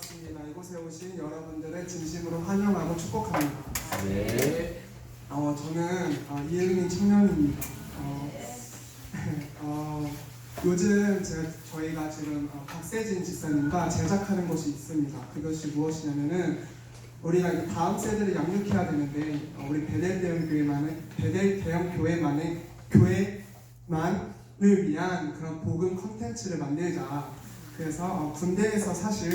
반갑습니다. 이곳에 오신 여러분들을 진심으로 환영하고 축복합니다. 네. 저는 이은민 청년입니다. 요즘 저희가 지금 박세진 지사님과 제작하는 것이 있습니다. 그것이 무엇이냐면은 우리가 이제 다음 세대를 양육해야 되는데 우리 베델 대형 교회만을 위한 그런 복음 컨텐츠를 만들자. 그래서 군대에서 사실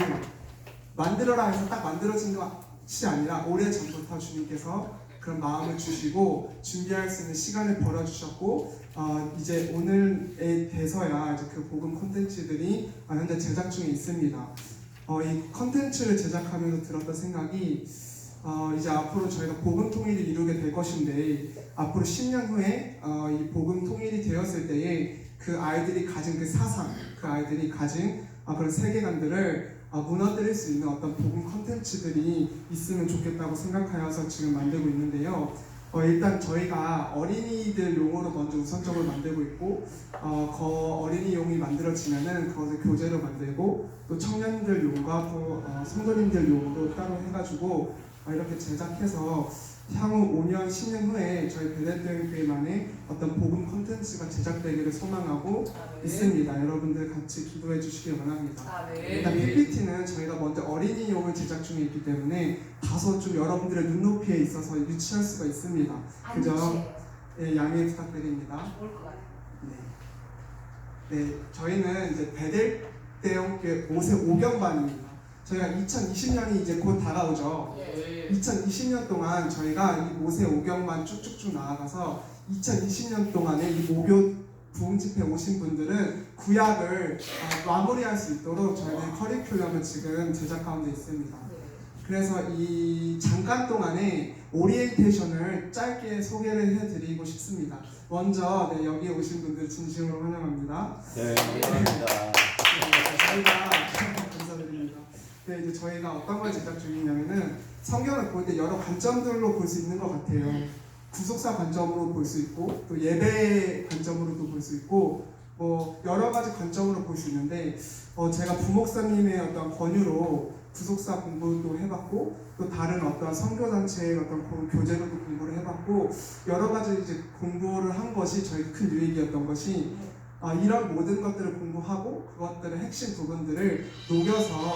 만들어라 해서 딱 만들어진 것이 아니라 오래전부터 주님께서 그런 마음을 주시고 준비할 수 있는 시간을 벌어주셨고 이제 오늘에 돼서야 이제 그 복음 콘텐츠들이 현재 제작 중에 있습니다. 이 콘텐츠를 제작하면서 들었던 생각이 이제 앞으로 저희가 복음 통일을 이루게 될 것인데 앞으로 10년 후에 이 복음 통일이 되었을 때에 그 아이들이 가진 그 사상, 그 아이들이 가진 그런 세계관들을 무너뜨릴 수 있는 어떤 복음 컨텐츠들이 있으면 좋겠다고 생각하여서 지금 만들고 있는데요. 일단 저희가 어린이들 용으로 먼저 우선적으로 만들고 있고 어린이용이 만들어지면은 그것을 교재로 만들고 또 청년들 용과 또 성도님들 용으로 따로 해가지고 이렇게 제작해서 향후 5년, 10년 후에 저희 베델교회만의 어떤 복음 콘텐츠가 제작되기를 소망하고 있습니다. 여러분들 같이 기도해 주시기 바랍니다. 일단 PPT는 저희가 먼저 어린이용을 제작 중에 있기 때문에 다소 좀 여러분들의 눈높이에 있어서 유치할 수가 있습니다. 그죠? 네, 양해 부탁드립니다. 네, 저희는 이제 베델 대형교회 5세 5경반입니다. 저희가 2020년이 이제 곧 다가오죠. 2020년 동안 저희가 이 5세 5경만 쭉쭉쭉 나아가서 2020년 동안에 이 모교 부흥 집회 오신 분들은 구약을 마무리할 수 있도록 저희는 커리큘럼을 지금 제작 가운데 있습니다. 그래서 이 잠깐 동안에 오리엔테이션을 짧게 소개를 해드리고 싶습니다. 먼저 여기 오신 분들 진심으로 환영합니다. 네, 감사합니다. 저희가 감사드립니다. 네, 이제 저희가 어떤 걸 제작 중이냐면은 성경을 볼 때 여러 관점들로 볼 수 있는 것 같아요. 구속사 관점으로 볼 수 있고 또 예배 관점으로도 볼 수 있고 뭐 여러 가지 관점으로 볼 수 있는데 제가 부목사님의 어떤 권유로 구속사 공부도 해봤고 또 다른 어떤 선교단체의 어떤 교재로도 공부를 해봤고 여러 가지 이제 공부를 한 것이 저희 큰 유익이었던 것이 이런 모든 것들을 공부하고 그것들의 핵심 부분들을 녹여서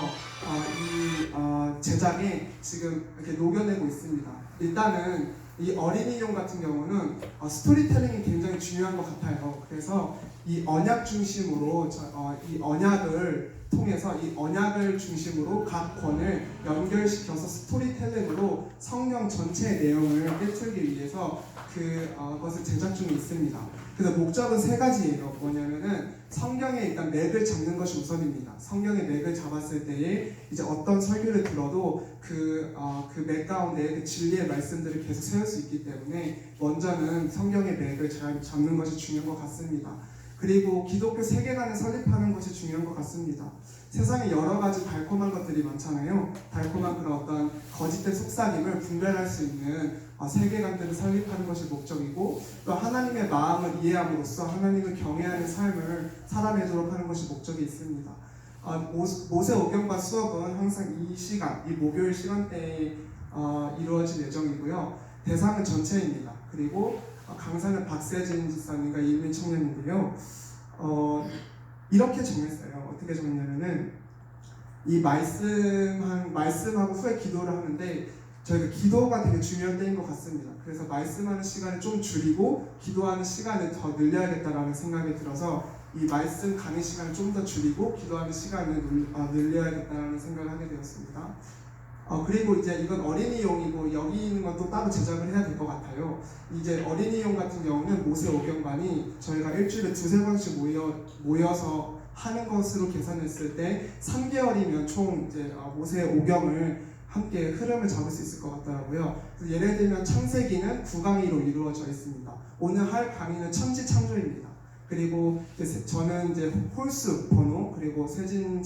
이 제작에 지금 이렇게 녹여내고 있습니다. 일단은 이 어린이용 같은 경우는 스토리텔링이 굉장히 중요한 것 같아요. 그래서 이 언약 중심으로 이 언약을 통해서 이 언약을 중심으로 각 권을 연결시켜서 스토리텔링으로 성경 전체의 내용을 꿰뚫기 위해서 그것을 제작 중에 있습니다. 그래서 목적은 세 가지예요. 뭐냐면은 성경에 일단 맥을 잡는 것이 우선입니다. 성경의 맥을 잡았을 때에 이제 어떤 설교를 들어도 그 맥 가운데 그 진리의 말씀들을 계속 세울 수 있기 때문에 먼저는 성경의 맥을 잘 잡는 것이 중요한 것 같습니다. 그리고 기독교 세계관을 설립하는 것이 중요한 것 같습니다. 세상에 여러 가지 달콤한 것들이 많잖아요. 달콤한 그런 어떤 거짓된 속삭임을 분별할 수 있는 세계관들을 설립하는 것이 목적이고 또 하나님의 마음을 이해함으로써 하나님을 경외하는 삶을 살아내도록 하는 것이 목적이 있습니다. 모세 오경반 수업은 항상 이 시간, 이 목요일 시간대에 이루어질 예정이고요. 대상은 전체입니다. 그리고 강사는 박세진 지사님과 이은민 청년인데요. 이렇게 정했어요. 어떻게 정했냐면은 이 말씀하고 후에 기도를 하는데 저희가 기도가 되게 중요한 때인 것 같습니다. 그래서 말씀하는 시간을 좀 줄이고 기도하는 시간을 더 늘려야겠다라는 생각이 들어서 이 말씀 강의 시간을 좀 더 줄이고 기도하는 시간을 늘려야겠다라는 생각을 하게 되었습니다. 그리고 이제 이건 어린이용이고 여기 있는 건 또 따로 제작을 해야 될 것 같아요. 이제 어린이용 같은 경우는 모세 오경반이 저희가 일주일에 두세 번씩 모여서 하는 것으로 계산했을 때 3개월이면 총 이제 모세 오경을 함께 흐름을 잡을 수 있을 것 같더라고요. 그래서 예를 들면 창세기는 9강의로 이루어져 있습니다. 오늘 할 강의는 천지창조입니다. 그리고 저는 이제 홀수 번호 그리고 세진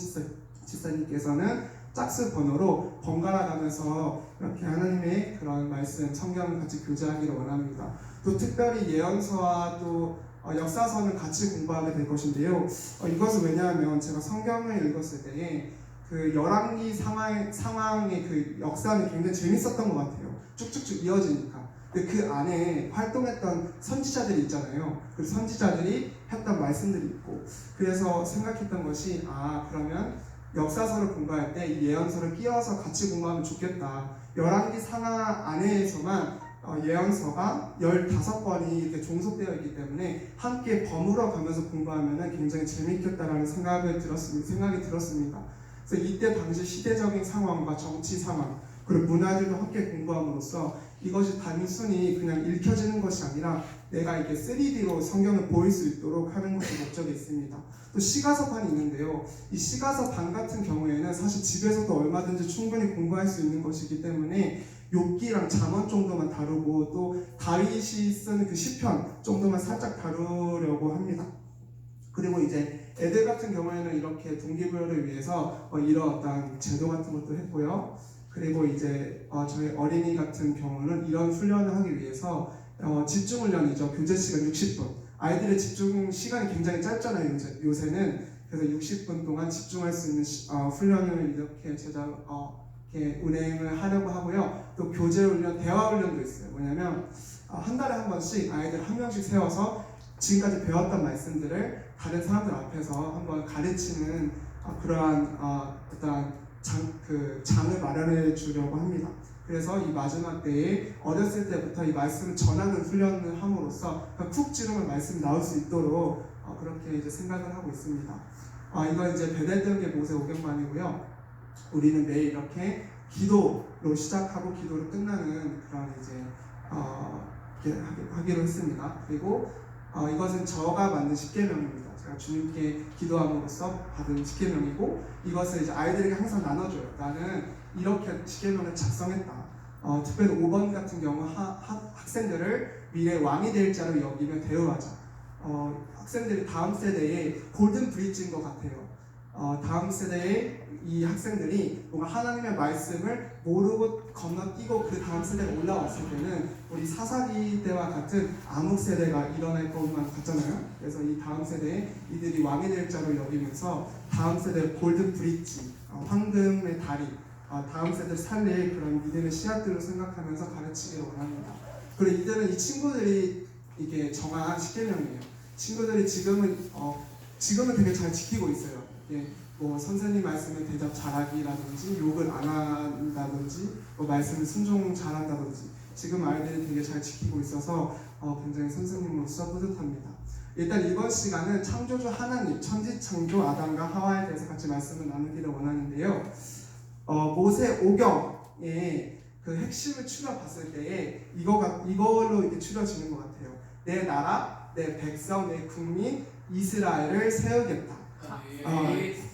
지사님께서는 짝수 번호로 번갈아 가면서 이렇게 하나님의 그런 말씀, 성경을 같이 교제하기를 원합니다. 또 특별히 예언서와 또 역사서는 같이 공부하게 될 것인데요. 이것은 왜냐하면 제가 성경을 읽었을 때에 그 열왕기 상황의 그 역사는 굉장히 재밌었던 것 같아요. 쭉쭉쭉 이어지니까. 근데 그 안에 활동했던 선지자들이 있잖아요. 그 선지자들이 했던 말씀들이 있고, 그래서 생각했던 것이 그러면 역사서를 공부할 때 이 예언서를 끼워서 같이 공부하면 좋겠다. 열왕기 상하 안에서만 예언서가 15번이 이렇게 종속되어 있기 때문에 함께 버무러 가면서 공부하면 굉장히 재밌겠다라는 생각이 들었습니다. 그래서 이때 당시 시대적인 상황과 정치 상황 그리고 문화들도 함께 공부함으로써 이것이 단순히 그냥 읽혀지는 것이 아니라 내가 이렇게 3D로 성경을 보일 수 있도록 하는 것이 목적이 있습니다. 또 시가서판이 있는데요. 이 시가서판 같은 경우에는 사실 집에서도 얼마든지 충분히 공부할 수 있는 것이기 때문에 욥기랑 잠언 정도만 다루고 또 다윗이 쓴 그 시편 정도만 살짝 다루려고 합니다. 그리고 이제 애들 같은 경우에는 이렇게 동기부여를 위해서 이런 어떤 제도 같은 것도 했고요. 그리고 이제 저희 어린이 같은 경우는 이런 훈련을 하기 위해서 집중훈련이죠. 교재 시간 60분. 아이들의 집중 시간이 굉장히 짧잖아요. 요새는. 그래서 60분 동안 집중할 수 있는 훈련을 이렇게 이렇게 운행을 하려고 하고요. 또 교재 훈련, 대화 훈련도 있어요. 뭐냐면 한 달에 한 번씩 아이들 한 명씩 세워서 지금까지 배웠던 말씀들을 다른 사람들 앞에서 한번 가르치는 그러한 어떤 장을 마련해 주려고 합니다. 그래서 이 마지막 때에 어렸을 때부터 이 말씀을 전하는 훈련을 함으로써 푹 찌르면 말씀이 나올 수 있도록 그렇게 이제 생각을 하고 있습니다. 이건 이제 베델등의 모세 오경만이고요. 우리는 매일 이렇게 기도로 시작하고 기도로 끝나는 그런 이제 이렇게 하기로 했습니다. 그리고 이것은 저가 만든 십계명입니다. 제가 주님께 기도함으로써 받은 십계명이고 이것을 이제 아이들에게 항상 나눠줘요. 나는 이렇게 십계명을 작성했다. 특별히 5번 같은 경우 학생들을 미래 왕이 될 자로 여기며 대우하자. 학생들이 다음 세대의 골든 브릿지인 것 같아요. 다음 세대의 이 학생들이 뭔가 하나님의 말씀을 모르고 건너뛰고 그 다음 세대가 올라왔을 때는 우리 사사기 때와 같은 암흑 세대가 일어날 것만 같잖아요. 그래서 이 다음 세대에 이들이 왕이 될 자로 여기면서 다음 세대의 골든 브릿지, 황금의 다리, 다음 세대를 살릴 그런 믿음의 씨앗들을 생각하면서 가르치기를 원합니다. 그리고 이들은 이 친구들이 이게 정한 십계명이에요. 친구들이 지금은 되게 잘 지키고 있어요. 뭐 선생님 말씀에 대답 잘하기라든지 욕을 안 한다든지 말씀을 순종 잘한다든지 지금 아이들이 되게 잘 지키고 있어서 굉장히 선생님으로서 뿌듯합니다. 일단 이번 시간은 창조주 하나님, 천지창조 아담과 하와에 대해서 같이 말씀을 나누기를 원하는데요. 모세 오경의 그 핵심을 추려봤을 때에 이걸로 이렇게 추려지는 것 같아요. 내 나라, 내 백성, 내 국민 이스라엘을 세우겠다.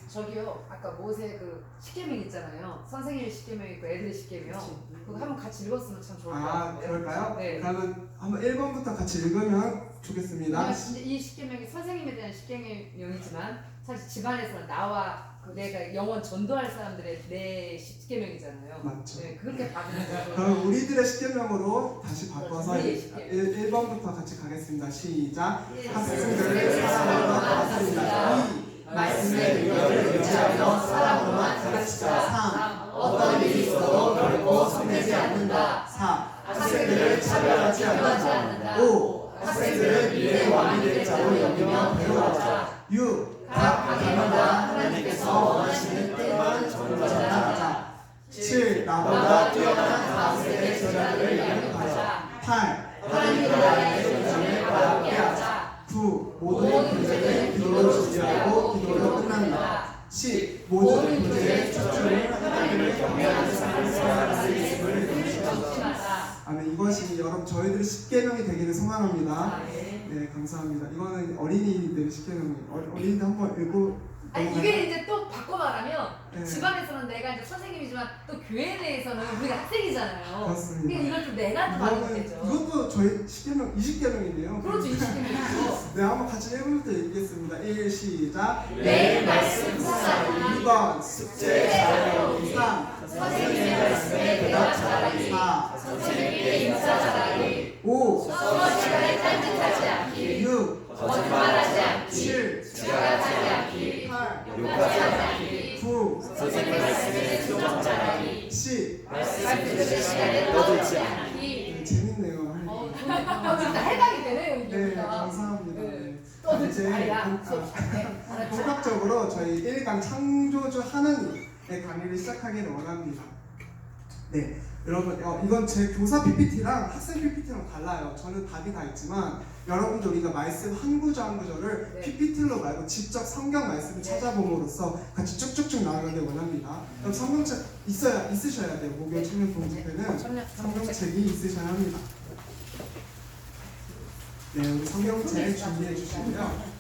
저기요, 아까 모세 그 십계명 있잖아요. 선생님의 십계명 있고 애들의 십계명. 그거 한번 같이 읽었으면 참 좋을 것 같아요. 그럴까요? 네. 그러면 한번 1번부터 같이 읽으면 좋겠습니다. 왜냐면 진짜 이 십계명이 선생님에 대한 십계명이지만 사실 집안에서는 나와 내가 영원 전도할 사람들의 내 십계명이잖아요. 맞죠. 네, 그렇게 받으면 좋을 그럼 우리들의 십계명으로 다시 바꿔서 우리의 십계명. 1번부터 같이 가겠습니다. 시작. 예. 학생들을 사랑으로 가르치자. 말씀의 능력을 의지하며 사랑으로만 가르치자. 3. 어떤 일이 있어도 결코 성내지 않는다. 4. 학생들을 차별하지 않는다. 5. 학생들을 미래 왕이 될 자로 여기며 배우하자. 6. 각 가게마다 하나님께서 원하시는 뜻만 전하자. 7. 나보다 뛰어난 다음 세대 제자들을 양육하자. 8. 하나님 나라의 조정을 바라보게 하자. 9. 모든 문제는 기도로 주제하고 기도로 끝난다. 10. 모든 문제의 초점을 하나님을 경외하는 삶을 살아갈 수 있음을 명심하자. 아멘. 이것이 여러분 저희들의 십계명이 되기를 소망합니다. 네, 감사합니다. 이거는 어린이들의 십계명이에요. 어린이들 한번 읽고. 이게 이제 또 바꿔 말하면 네. 집안에서는 내가 이제 선생님이지만 또 교회 내에서는 우리가 학생이잖아요. 그렇습니다. 그러니까 이걸 좀 내가 좀 하면 되죠. 이것도 저희 십계명 20계명인데요. 그렇죠, 20계명이고. 네, 한번 같이 1번부터 읽겠습니다. 1 시작. 매일 말씀 묵상하기. 2번 숙제 잘하기. 3. 선생님의 말씀에 대답 잘하기. 4. 선생님께 인사 잘하기. 5. 수업 시간에 딴짓하지 않기. 6. 거짓말하지 않기. 7. 지각하지 않기. 8. 욕하지 않기. 9. 선생님의 말씀 시간에 떠들지 않기. 네, 재밌네요. 진짜 해당이 되네요 이게. 네, 감사합니다. 떠들지 이제 말라. 수업 시간에. 알았죠? 본격적으로 저희 1강 창조주 하나님의 강의를 하기를 원합니다. 네, 여러분 이건 제 교사 PPT랑 학생 PPT랑 달라요. 저는 답이 다 있지만 여러분들 우리가 말씀 한 구절 한 구절을 네. PPT로 말고 직접 성경 말씀을 찾아봄으로써 같이 쭉쭉쭉 나가길 원합니다. 그럼 성경책 있으셔야 돼요. 목요 청년 봉집회는 성경책이 있으셔야 합니다. 네, 우리 성경책 준비해 주시고요.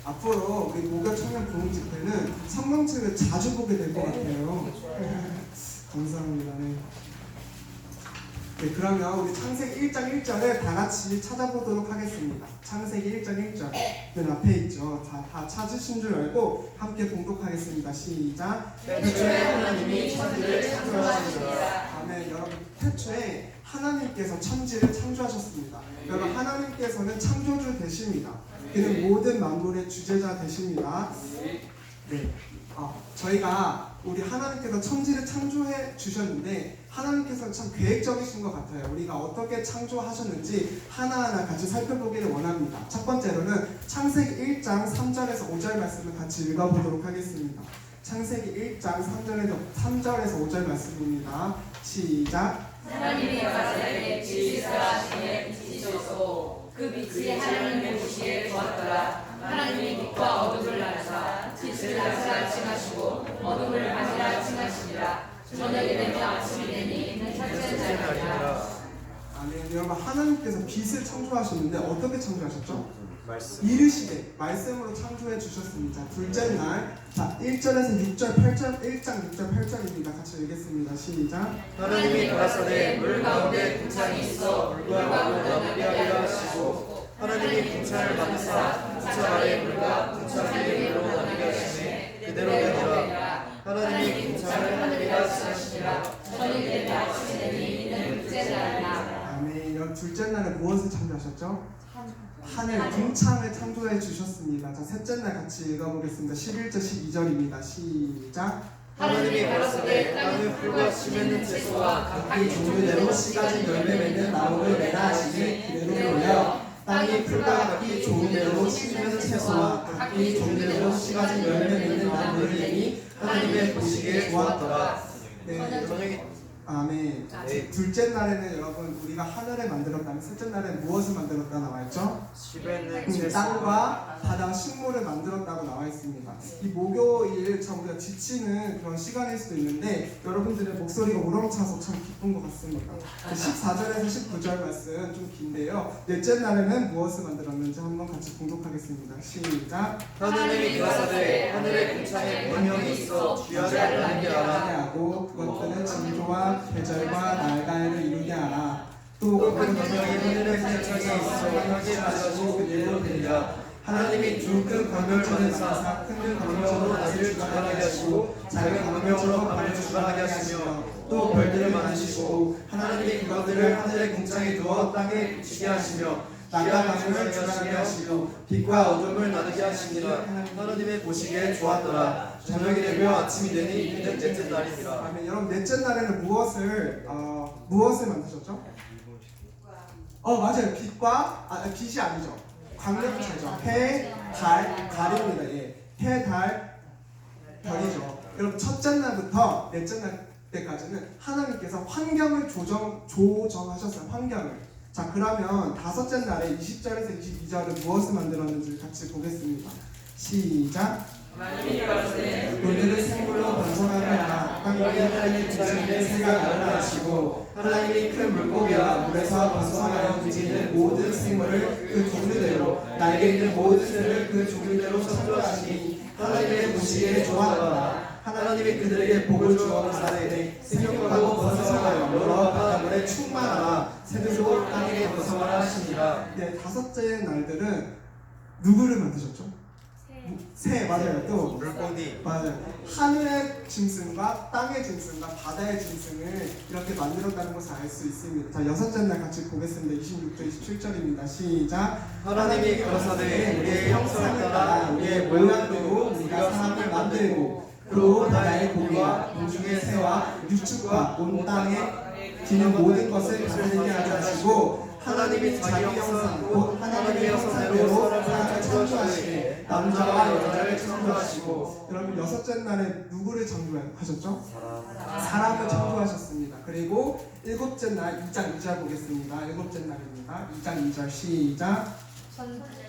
앞으로 우리 목요 청년 부흥 집회는 성경책을 자주 보게 될 것 같아요. 감사합니다. 네. 네, 그러면 우리 창세기 1장 1절을 다 같이 찾아보도록 하겠습니다. 창세기 1장 1절 맨 앞에 있죠. 다 찾으신 줄 알고 함께 봉독하겠습니다. 시작. 태초에 하나님이 천지를 창조하시니라. 아멘. 여러분, 태초에 하나님께서 천지를 창조하셨습니다. 여러분, 하나님께서는 창조주 되십니다. 그는 모든 만물의 주제자 되십니다. 네. 저희가 우리 하나님께서 천지를 창조해 주셨는데 하나님께서는 참 계획적이신 것 같아요. 우리가 어떻게 창조하셨는지 하나하나 같이 살펴보기를 원합니다. 첫 번째로는 창세기 1장 3절에서 5절 말씀을 같이 읽어보도록 하겠습니다. 창세기 1장 3절에서 5절 말씀입니다. 시작. 하나님이 가라사대 빛이 있으라 하시매 빛이 있었고 그 빛이 하나님의 보시기에 좋았더라. 하나님이 빛과 어둠을 나누사 빛을 낮이라 칭하시고 어둠을 밤이라 칭하시니라. 저녁이 되며 아침이 되니 첫째 날이라. 아멘. 여러분, 하나님께서 빛을 창조하셨는데 어떻게 창조하셨죠? 말씀. 이르시되 말씀으로 창조해 주셨습니다. 둘째 날, 자 1절에서 6절, 8절, 1장 6절, 8절입니다. 같이 읽겠습니다. 시작. 하나님이 가라사대 물 가운데 궁창이 있어 물과 물과 분리하리라 하시고 하나님이 궁창을 만드사 궁창 아래 물과 궁창 위에 물로 나누게 하시매 그대로 되니라. 하나님이 궁창을 하늘이라 칭하시니라. 저녁이 되며 아침이 되니 이는 둘째 날이라. 아멘. 여러분, 둘째 날에 무엇을 창조하셨죠? 하늘, 궁창을 창조해 주셨습니다. 자, 셋째 날 같이 읽어보겠습니다. 11절, 12절입니다. 시작. 하나님이 가라사대 땅에 풀과 씨 맺는 채소와 각기 종류대로 씨 가진 열매 맺는 나무를 내라 하시니 그대로 되어 땅이 풀과 각기 종류대로 씨 맺는 채소와 각기 종류대로 씨 가진 열매 맺는 나무를 내니 하나님의 보시기에 좋았더라. 네, 저녁이 아멘. 네. 둘째 날에는 여러분 우리가 하늘을 만들었다면 셋째 날에는 무엇을 만들었다 나와있죠? 집에는 채소. 땅과 바다 식물을 만들었다고 나와 있습니다. 이 목요일 참 우리가 지치는 그런 시간일 수도 있는데 여러분들의 목소리가 우렁차서 참 기쁜 것 같습니다. 14절에서 19절 말씀 좀 긴데요. 넷째 날에는 무엇을 만들었는지 한번 같이 공독하겠습니다. 시작. 하나님이 가라사대 하늘의 궁창에 번영이 있어 주야를 나누게 하라. 하고 그것들은 징조와 계절과 날가에를 이루게 하라. 또 그 번영이 하늘의 궁창에 있어 하게 하시고 그대로 되리라. 하나님이 두 큰 광명을 만드사 큰 광명으로 낮을 주관하게 하시고 작은 광명으로 밤을 주관하게 하시며 또 별들을 만드시고 하나님이 그것들을 하늘의 궁창에 두어 땅에 비치게 하시며 낮과 밤을 주관하게 하시고 빛과 어둠을 나누게 하시니라. 하나님의 보시기에 좋았더라. 저녁이 되며 아침이 되니 이는 넷째 날이니라. 아멘. 여러분 넷째 날에는 무엇을 만드셨죠? 맞아요. 빛이 아니죠. 광명체죠. 해, 달, 달입니다. 예. 해, 달, 별이죠. 여러분 첫째 날부터 넷째 날 때까지는 하나님께서 환경을 조정하셨어요. 환경을. 자, 그러면 다섯째 날에 20절에서 22절은 무엇을 만들었는지 같이 보겠습니다. 시작. 오늘은 생물로 번성하게 하라. 땅 위에 하나님 주장에 새가 나르라 하시고 하나님이 큰 물고기와 물에서 번성하여 움직이는 모든 생물을 그 종류대로 날개 있는 모든 새를 그 종류대로 창조하시니 하나님의 보시기에 좋았더라. 하나님이 그들에게 복을 주어 가라사대 생육하고 번성하여 여러 바다물에 충만하라. 새들도 땅에 번성하라 하시니라. 네, 다섯째 날들은 누구를 만드셨죠? 새, 맞아요. 또 물고기. 맞아요. 하늘의 짐승과 땅의 짐승과 바다의 짐승을 이렇게 만들었다는 것을 알 수 있습니다. 자, 여섯째 날 같이 보겠습니다. 26절, 27절입니다. 시작. 하나님이 가라사대 우리의 형상을 따라 우리의 모양대로 우리가 사람을 만들고 또 나의 고기와 공중의 새와 유축과 온 땅에 기는 모든 것을 가지게 하게 하시고 하나님이 자기 형상으로 하나님의 형상대로 사람을 창조하시되 남자와 여자를 창조하시고. 여러분 여섯째 날에 누구를 창조하셨죠? 사람을 창조하셨습니다. 그리고 일곱째 날 2장 2절 보겠습니다. 일곱째 날입니다. 2장 2절 시작.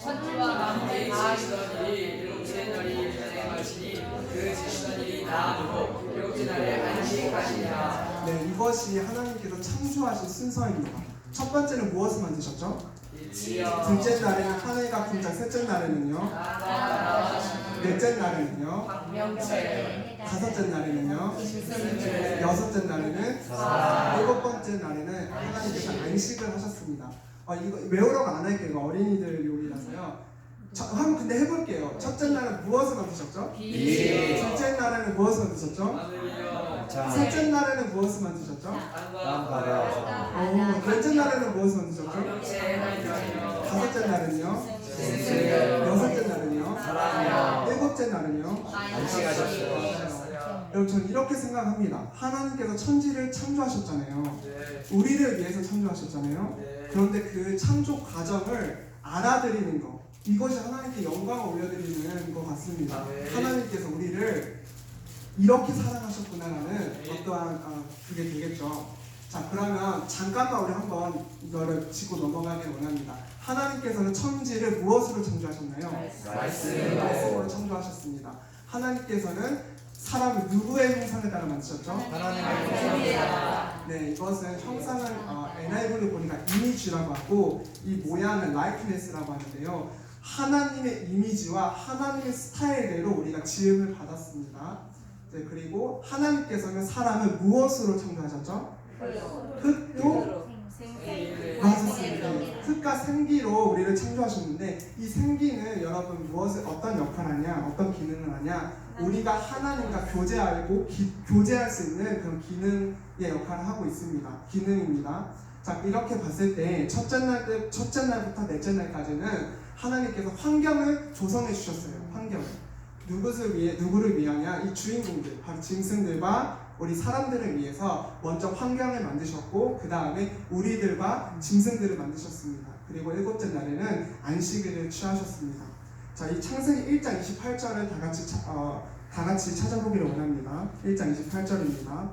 천지와 만물이 지으시던 일이 일곱째 날이 진행하시니 그 지으시던 일이 다음으로 일곱째 날에 안식하시니라. 네, 이것이 하나님께서 창조하신 순서입니다. 첫 번째는 무엇을 만드셨죠? 둘째 날에는 하늘과 풍자, 셋째 날에는요, 넷째 날에는요, 다섯째 날에는요, 여섯째 날에는, 일곱 번째 날에는 하나님께서 안식을 하셨습니다. 이거 외우라고 안 할게요. 이거 어린이들 요리라서요. 한번 근데 해볼게요. 첫째 날은 무엇을 만드셨죠? 둘째 날에는 무엇을 만드셨죠? 셋째 날에는 무엇을 만드셨죠? 넷째 날에는 무엇을 만드셨죠? 다섯째 날은요? 여섯째 날은요? 일곱째 날은요? 안식하셨어요. 여러분 저는 이렇게 생각합니다. 하나님께서 천지를 창조하셨잖아요. 우리를 위해서 창조하셨잖아요. 그런데 그 창조 과정을 알아들이는 것, 이것이 하나님께 영광을 올려드리는 것 같습니다. 하나님께서 우리를 이렇게 사랑하셨구나라는 어떠한 그게 되겠죠. 자, 그러면 잠깐만 우리 한번 이거를 짚고 넘어가길 원합니다. 하나님께서는 천지를 무엇으로 창조하셨나요? 말씀으로 창조하셨습니다. 하나님께서는 사람을 누구의 형상을 따라 만드셨죠? 하나님의 네, 이것은 형상을 NIV로 보니까 이미지라고 하고 이 모양은 likeness라고 하는데요. 하나님의 이미지와 하나님의 스타일대로 우리가 지음을 받았습니다. 네, 그리고 하나님께서는 사람을 무엇으로 창조하셨죠? 흙도 맞습니다. 흙과 생기로 우리를 창조하셨는데 이 생기는 여러분 무엇을 어떤 역할을 하냐, 어떤 기능을 하냐? 우리가 하나님과 교제할 수 있는 그런 기능의 역할을 하고 있습니다. 기능입니다. 자, 이렇게 봤을 때 첫째 날부터 넷째 날까지는 하나님께서 환경을 조성해 주셨어요. 환경을. 누구를 위하냐? 이 주인공들, 바로 짐승들과 우리 사람들을 위해서 먼저 환경을 만드셨고 그 다음에 우리들과 짐승들을 만드셨습니다. 그리고 일곱째 날에는 안식일을 취하셨습니다. 자, 이 창세기 1장 28절을 다 같이 찾아보기를 원합니다. 1장 28절입니다.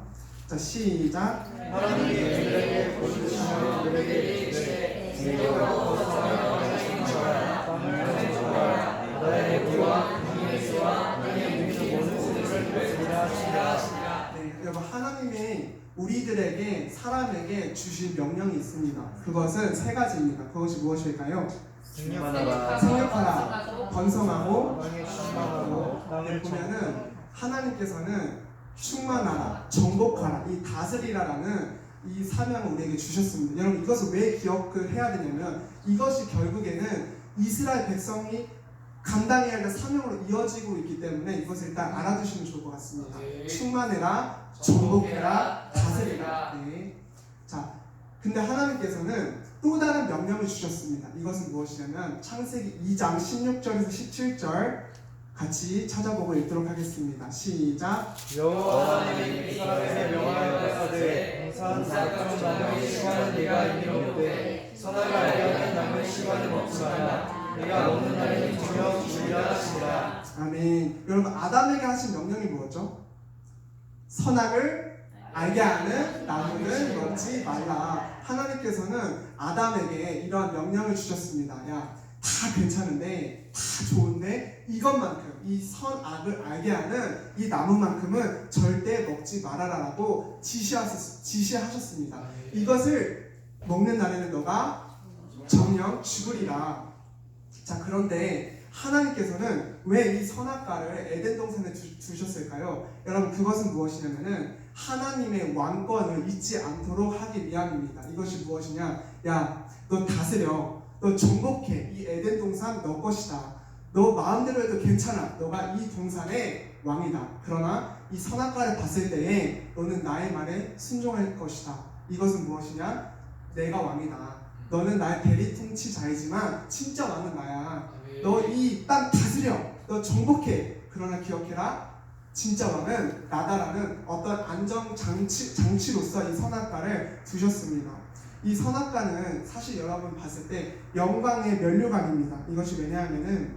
자, 시작. 하나님이 그들에게 보시며 그들에게 이르시되 생명과 거룩하여 땅을 창조하라. 바다의 고기와 금의 새와 땅에 움직이는 모든 생물을 구별하시라. 네, 여러분 하나님이 우리들에게 사람에게 주신 명령이 있습니다. 그것은 세 가지입니다. 그것이 무엇일까요? 생육하라, 번성하고, 땅에 충만하고 땅을 보면은 하나님께서는 충만하라, 정복하라, 이 다스리라라는 이 사명을 우리에게 주셨습니다. 여러분 이것을 왜 기억을 해야 되냐면 이것이 결국에는 이스라엘 백성이 감당해야 할 사명으로 이어지고 있기 때문에 이것을 일단 알아두시면 좋을 것 같습니다. 충만해라, 정복해라, 다스리라. 네. 자, 근데 하나님께서는 또 다른 명령을 주셨습니다. 이것은 무엇이냐면 창세기 2장 16절에서 17절 같이 찾아보고 읽도록 하겠습니다. 시작. 여호와 하나님이 사람에게 명하였으되 항상 나무의 시간은 네가 이르되 선악을 알게 하는 나무의 시간은 먹지 말라. 네가 먹는 날에는 주여 주리라 하시니라. 아멘. 여러분 아담에게 하신 명령이 뭐였죠? 선악을 알게 하는 나무는 먹지 말라. 하나님께서는 아담에게 이러한 명령을 주셨습니다. 야, 다 괜찮은데, 다 좋은데 이것만큼, 이 선악을 알게 하는 이 나무만큼은 절대 먹지 말아라라고 지시하셨습니다. 이것을 먹는 날에는 너가 정녕 죽으리라. 자, 그런데 하나님께서는 왜 이 선악과를 에덴 동산에 두셨을까요? 여러분 그것은 무엇이냐면은 하나님의 왕권을 잊지 않도록 하기 위함입니다. 이것이 무엇이냐? 야, 너 다스려, 너 정복해. 이 에덴 동산 너 것이다. 너 마음대로 해도 괜찮아. 너가 이 동산의 왕이다. 그러나 이 선악과를 봤을 때에 너는 나의 말에 순종할 것이다. 이것은 무엇이냐? 내가 왕이다. 너는 나의 대리 통치자이지만 진짜 왕은 나야. 너 이 땅 다스려. 너 정복해. 그러나 기억해라. 진짜 왕은 나다라는 어떤 안정 장치로서 이 선악과를 두셨습니다. 이 선악과는 사실 여러분 봤을 때 영광의 면류관입니다. 이것이 왜냐하면은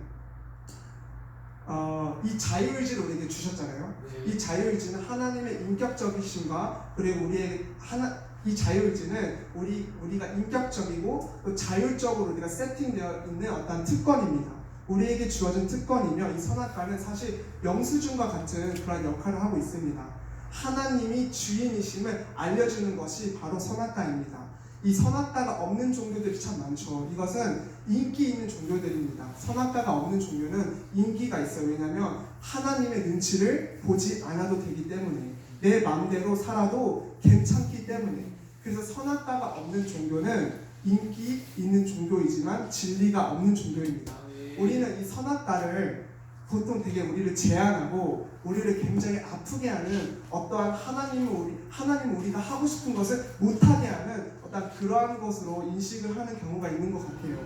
이 자유의지를 우리에게 주셨잖아요. 이 자유의지는 하나님의 인격적이심과 그리고 이 자유의지는 우리가 인격적이고 또 자율적으로 우리가 세팅되어 있는 어떤 특권입니다. 우리에게 주어진 특권이며 이 선악과는 사실 영수증과 같은 그런 역할을 하고 있습니다. 하나님이 주인이심을 알려주는 것이 바로 선악과입니다. 이 선악과가 없는 종교들이 참 많죠. 이것은 인기 있는 종교들입니다. 선악과가 없는 종교는 인기가 있어요. 왜냐하면 하나님의 눈치를 보지 않아도 되기 때문에, 내 마음대로 살아도 괜찮기 때문에. 그래서 선악과가 없는 종교는 인기 있는 종교이지만 진리가 없는 종교입니다. 우리는 이 선악과를 보통 되게 우리를 제한하고 우리를 굉장히 아프게 하는 어떠한 하나님은 우리가 하고 싶은 것을 못하게 하는 어떤 그러한 것으로 인식을 하는 경우가 있는 것 같아요.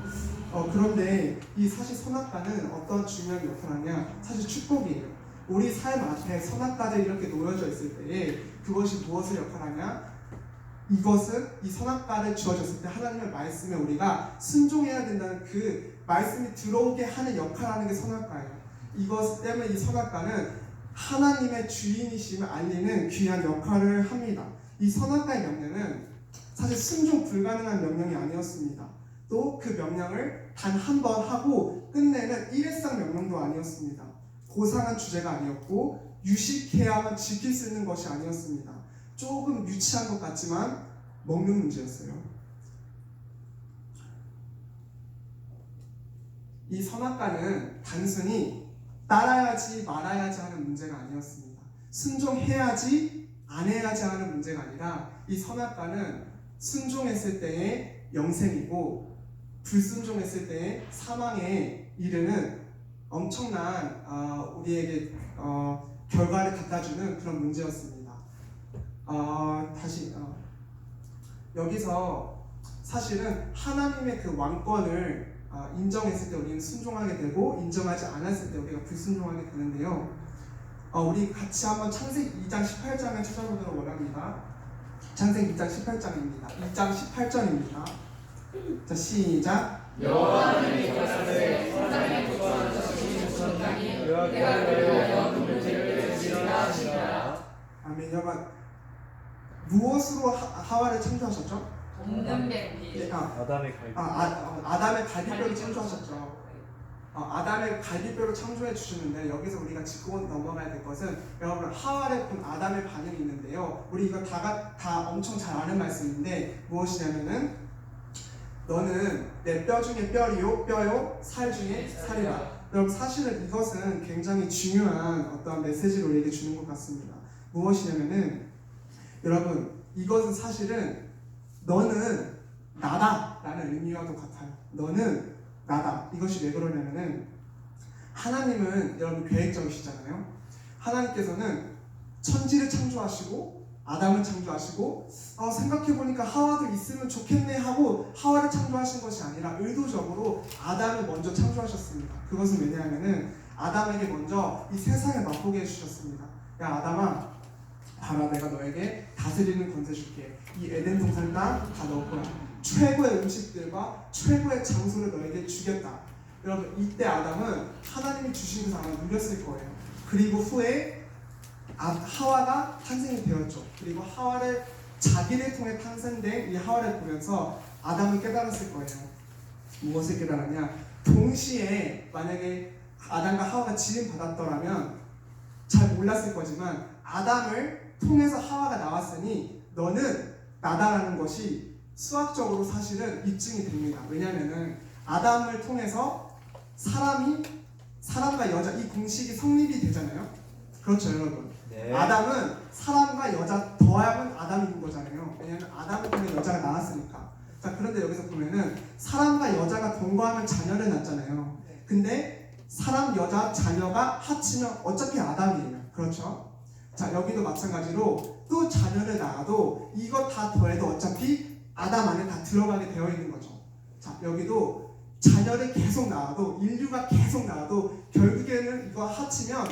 그런데 이 사실 선악과는 어떤 중요한 역할을 하냐? 사실 축복이에요. 우리 삶 앞에 선악과들이 이렇게 놓여져 있을 때에 그것이 무엇을 역할하냐? 이것은 이 선악과를 주어졌을 때 하나님의 말씀에 우리가 순종해야 된다는 그 말씀이 들어오게 하는 역할을 하는 게 선악과예요. 이것 때문에 이 선악과는 하나님의 주인이심을 알리는 귀한 역할을 합니다. 이 선악과의 명령은 사실 순종 불가능한 명령이 아니었습니다. 또 그 명령을 단 한 번 하고 끝내는 일회성 명령도 아니었습니다. 고상한 주제가 아니었고 유식해야만 지킬 수 있는 것이 아니었습니다. 조금 유치한 것 같지만 먹는 문제였어요. 이 선악과는 단순히 따라야지 말아야지 하는 문제가 아니었습니다. 순종해야지 안 해야지 하는 문제가 아니라 이 선악과는 순종했을 때의 영생이고 불순종했을 때의 사망에 이르는 엄청난 우리에게 결과를 갖다주는 그런 문제였습니다. 여기서 사실은 하나님의 그 왕권을 인정했을 때 우리는 순종하게 되고 인정하지 않았을 때 우리가 불순종하게 되는데요. 우리 같이 한번 창세기 2장 18장을 찾아보도록 원합니다. 창세기 2장 18장입니다. 2장 18절입니다. 자, 시작. 여호와 하나님이 가라사대 사람의 구원한 것이 무엇이니 내가 그를 위하여 그 문제를 되지라 하시니라. 아멘. 여러분, 무엇으로 하와를 창조하셨죠? 없는 백비. 아담의 갈비. 아담의 갈비뼈를 창조하셨죠. 아담의 갈비뼈를 창조해 주시는데 여기서 우리가 짚고 넘어가야 될 것은 여러분 하와를 본 아담의 반응이 있는데요. 우리 이거 다 엄청 잘 아는 말씀인데 무엇이냐면은 너는 내 뼈 중에 뼈요 살 중에 살이라. 여러분 사실은 이것은 굉장히 중요한 어떤 메시지를 우리에게 주는 것 같습니다. 무엇이냐면은 여러분 이것은 사실은 너는 나다 라는 의미와도 같아요. 너는 나다. 이것이 왜 그러냐면은 하나님은 여러분 계획적이시잖아요. 하나님께서는 천지를 창조하시고 아담을 창조하시고 생각해보니까 하와도 있으면 좋겠네 하고 하와를 창조하신 것이 아니라 의도적으로 아담을 먼저 창조하셨습니다. 그것은 왜냐하면은 아담에게 먼저 이 세상을 맛보게 해주셨습니다. 야 아담아, 봐라, 내가 너에게 다스리는 권세 줄게. 이 에덴 동산 땅 다 넣을 거야. 최고의 음식들과 최고의 장소를 너에게 주겠다. 여러분 이때 아담은 하나님이 주신 그 상황을 누렸을 거예요. 그리고 후에 하와가 탄생이 되었죠. 그리고 하와를 자기를 통해 탄생된 이 하와를 보면서 아담은 깨달았을 거예요. 무엇을 깨달았냐? 동시에 만약에 아담과 하와가 지음 받았더라면 잘 몰랐을 거지만 아담을 통해서 하와가 나왔으니 너는 나다라는 것이 수학적으로 사실은 입증이 됩니다. 왜냐하면은 아담을 통해서 사람과 여자 이 공식이 성립이 되잖아요. 그렇죠 여러분. 네. 아담은 사람과 여자 더하면 아담인 거잖아요. 왜냐하면 아담을 통해 여자가 나왔으니까. 자 그런데 여기서 보면은 사람과 여자가 동거하면 자녀를 낳잖아요. 근데 사람, 여자, 자녀가 합치면 어차피 아담이에요. 그렇죠? 자 여기도 마찬가지로 또 자녀를 낳아도 이거 다 더해도 어차피 아담 안에 다 들어가게 되어 있는 거죠. 자 여기도 자녀를 계속 낳아도 인류가 계속 낳아도 결국에는 이거 합치면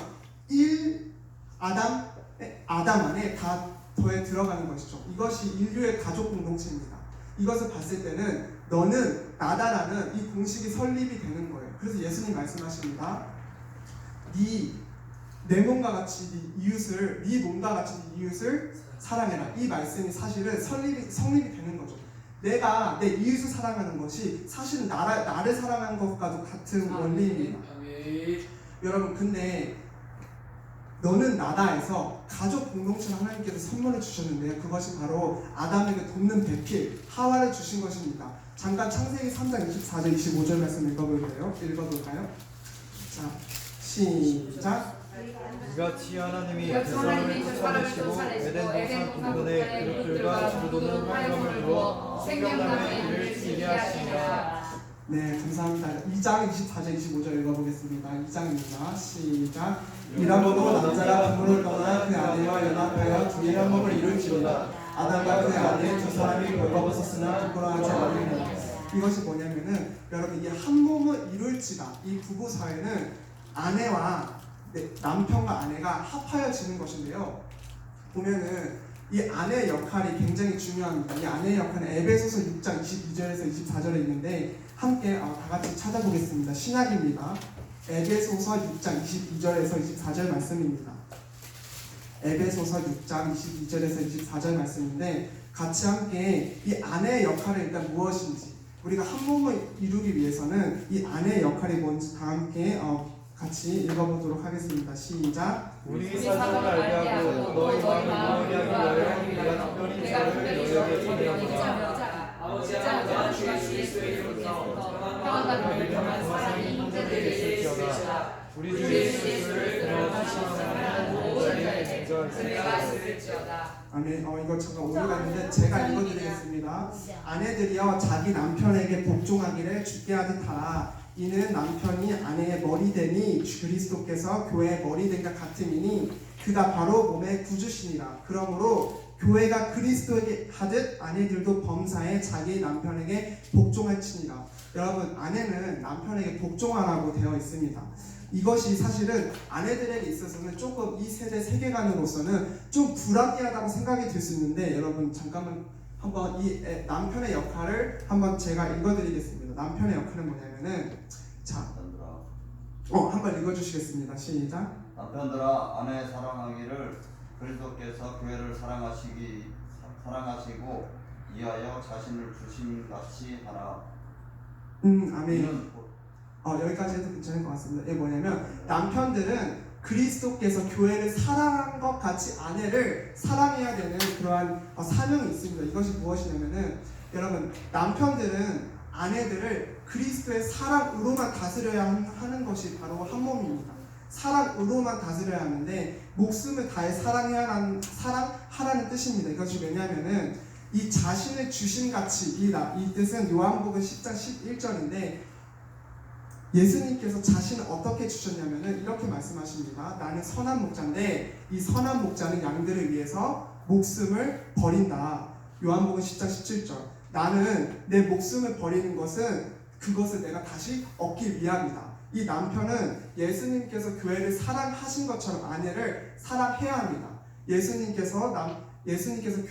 아담 안에 다 더해 들어가는 것이죠. 이것이 인류의 가족 공동체입니다. 이것을 봤을 때는 너는 나다라는 이 공식이 설립이 되는 거예요. 그래서 예수님 말씀하십니다. 내 몸과 같이 네 몸과 같이 네 이웃을 사랑해라. 이 말씀이 사실은 성립이 되는 거죠. 내가 내 이웃을 사랑하는 것이 사실은 나를 사랑하는 것과도 같은 원리입니다. 여러분, 근데 너는 나다에서 가족 공동체를 하나님께서 선물을 주셨는데요. 그것이 바로 아담에게 돕는 배필, 하와를 주신 것입니다. 잠깐 창세기 3장 24절 25절 말씀 읽어볼까요? 자, 시작. 이같이 하나님이 그 사람을 쫓아내시고 에덴 동산 동편에 그릇들과 주도는 화염을 두어 생명나무의 길을 지게 하시니라. 네, 감사합니다. 2장 24절 25절 읽어보겠습니다. 2장입니다. 시작. 이러므로 남자가 부모를 떠나 그 아내와 연합하여 둘이 한 몸을 이룰지어다. 아담과 그 아내 두 사람이 벌거벗었으나 부끄러워하지 않으리라. 이것이 뭐냐면은 여러분, 이 한 몸을 이룰지다. 이 부부 사회는 아내와 남편과 아내가 합하여지는 것인데요. 보면은 이 아내의 역할이 굉장히 중요합니다. 이 아내의 역할은 에베소서 6장 22절에서 24절에 있는데 함께 다 같이 찾아보겠습니다. 신약입니다. 에베소서 6장 22절에서 24절 말씀입니다. 에베소서 6장 22절에서 24절 말씀인데 같이 함께 이 아내의 역할은 일단 무엇인지, 우리가 한 몸을 이루기 위해서는 이 아내의 역할이 뭔지 다 함께 같이 읽어보도록 하겠습니다. 시작. 우리 사정을 알게 하고 너희 마음을 무하게 하기 위하여 내가 특별히 너희에게 전하노라. 아버지와 너와 주 예수의 이름으로 평안과 평안한 사랑이 형제들에게 있을지어다. 우리 주 예수를 들어주시는 모든 자에게 은혜가 있을지어다. 아멘. 이거 잠깐 오류가 있는데 제가 읽어드리겠습니다. 아내들이여 자기 남편에게 복종하기를 주께 하듯 하라. 이는 남편이 아내의 머리되니 그리스도께서 교회의 머리된과 같음이니 그가 바로 몸의 구주시니라. 그러므로 교회가 그리스도에게 하듯 아내들도 범사에 자기 남편에게 복종할지니라. 여러분, 아내는 남편에게 복종하라고 되어 있습니다. 이것이 사실은 아내들에게 있어서는 조금 이 세대 세계관으로서는 좀 불합리하다고 생각이 들 수 있는데, 여러분 잠깐만 한번 이 남편의 역할을 한번 제가 읽어드리겠습니다. 남편의 역할은 뭐냐면은 한번 읽어주시겠습니다. 시작. 남편들아, 아내 사랑하기를 그리스도께서 교회를 사랑하시고 이하여 자신을 주심같이 하라. 아멘. 여기까지 해도 괜찮을 것 같습니다. 이게 뭐냐면 남편들은 그리스도께서 교회를 사랑한 것 같이 아내를 사랑해야 되는 그러한 사명이 있습니다. 이것이 무엇이냐면은 여러분, 남편들은 아내들을 그리스도의 사랑으로만 다스려야 하는 것이 바로 한 몸입니다. 사랑으로만 다스려야 하는데 목숨을 다해 사랑하라는 뜻입니다. 이것이 왜냐하면은 이 자신을 주심같이, 이 뜻은 요한복음 10장 11절인데 예수님께서 자신을 어떻게 주셨냐면은 이렇게 말씀하십니다. 나는 선한 목자인데 이 선한 목자는 양들을 위해서 목숨을 버린다. 요한복음 10장 17절. 나는 내 목숨을 버리는 것은 그것을 내가 다시 얻기 위함이다. 이 남편은 예수님께서 교회를 사랑하신 것처럼 아내를 사랑해야 합니다. 예수님께서